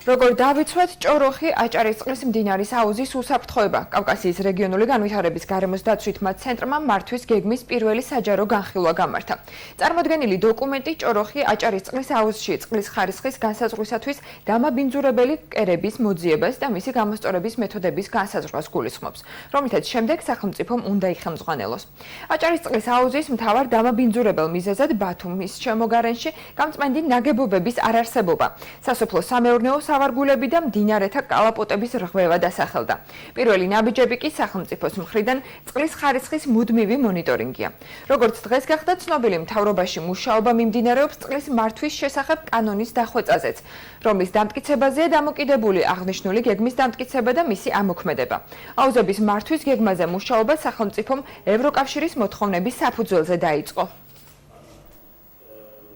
როგორ დავიცვათ ჭოროხი აჭარისწყლის მდინარის აუზის უსაფრთხოება. კავკასიის რეგიონული განვითარების გარემოს დაცვითმა ცენტრმა მართვის გეგმის პირველი საჯარო განხილვა გამართა. წარმოდგენილი დოკუმენტი ჭოროხი აჭარისწყლის აუზში წყლის ხარისხის განსაზღვრისათვის დამაბინძურებელი კერების მოძიებას და მისი გამოსწორების მეთოდების განსაზღვრას გულისხმობს, რომლითაც შემდეგ სახელმწიფომ უნდა იხელმძღვანელოს. აჭარისწყლის აუზის მთავარ დამაბინძურებელ მიზეზად ბათუმის შემოგარენში გამწმენდი ნაგებობების არარსებობა. სასოფლო-სამეურნეო სავარგულები და მდინარეთა კალაპოტების რღვევა დასახელდა. პირველი ნაბიჯები კი სახელმწიფოს მხრიდან წყლის ხარისხის მუდმივი მონიტორინგია. როგორც დღეს გახდა ცნობილი, მთავრობაში მუშაობა მიმდინარეობს წყლის მართვის შესახებ კანონის დახვეწაზეც, რომლის დამტკიცებაზეა დამოკიდებული აღნიშნული გეგმის დამტკიცება და მისი ამოქმედება. აუზების მართვის გეგმაზე მუშაობა სახელმწიფომ ევროკავშირის მოთხოვნების საფუძველზე დაიწყო.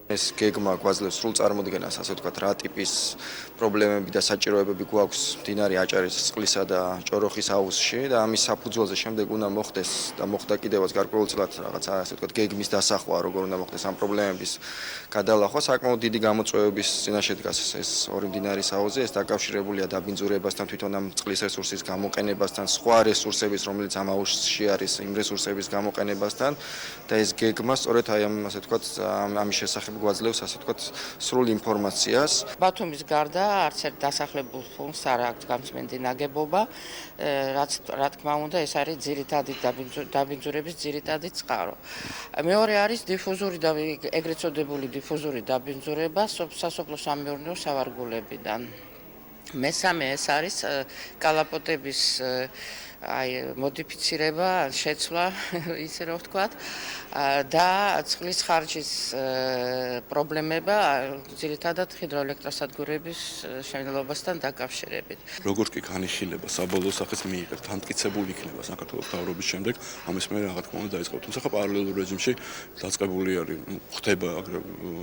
ეს გეგმა გვაძლევს სრულ წარმოდგენას, ასე ვთქვათ, რა ტიპის პრობლემები და საჭიროებები გვაქვს მდინარე აჭარისწყლისა და ჭოროხის აუზში და ამის საფუძველზე შემდეგ უნდა მოხდეს და მოხდა კიდევაც გარკვეულწილად რაღაცა, ასე ვთქვათ, გეგმის დასახვა, როგორ უნდა მოხდეს ამ პრობლემების გადალახვა. საკმაოდ დიდი გამოწვევების წინაშე დგას ეს ორი მდინარის აუზი, ეს დაკავშირებულია დაბინძურებასთან, თვითონ ამ წყლის რესურსის გამოყენებასთან, სხვა რესურსების, რომელიც ამ აუზში არის, იმ რესურსების გამოყენებასთან და ეს გეგმა სწორედ აი ამ, ასე ვთქვათ, ამის შესახებ გვაძლევს, ასე ვთქვათ, სრულ ინფორმაციას. ბათუმის გარდა არც ერთ დასახლებულ ფონდს არ აქვს გამწმენდი ნაგებობა, რაც რა თქმა უნდა ეს არის ძირითადი დაბინძურების ძირითადი წყარო. მეორე არის დიფუზური და ეგრეთ წოდებული დიფუზური დაბინძურება სასოფლო-სამეურნეო სავარგულებიდან. მესამე ეს არის კალაპოტების მოდიფიცირება, შეცვლა, ისე რომ ვთქვათ, და წყლის ხარჯის პრობლემება ძირითადად ჰიდროელექტროსადგურების შემცველობასთან დაკავშირებით. როგორც კი განიხილება საბოლოო სახის მიიღებს, დამტკიცებული იქნება საქართველოს მთავრობის შემდეგ, ამის მერე რა თქმა უნდა დაიწყება. თუმცა პარალელურ რეჟიმში დაწყებული არის, ხდება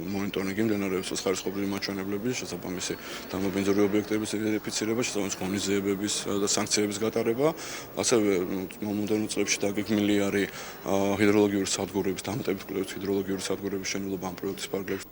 მონიტორინგი მდინარეების ხარისხობრივი მაჩვენებლების, შესაბამისი დამაბინძურებელ ობიექტების იდენტიფიცირება, შესაბამისი ღონისძიებების და სანქციების გატარება. ასევე მომდევნო წლებში დაგეგმილი არის ჰიდროლოგიური სადგურების დამატებით კვლევის ჰიდროლოგიური სადგურების მშენებლობა ამ პროექტის პარალელურად.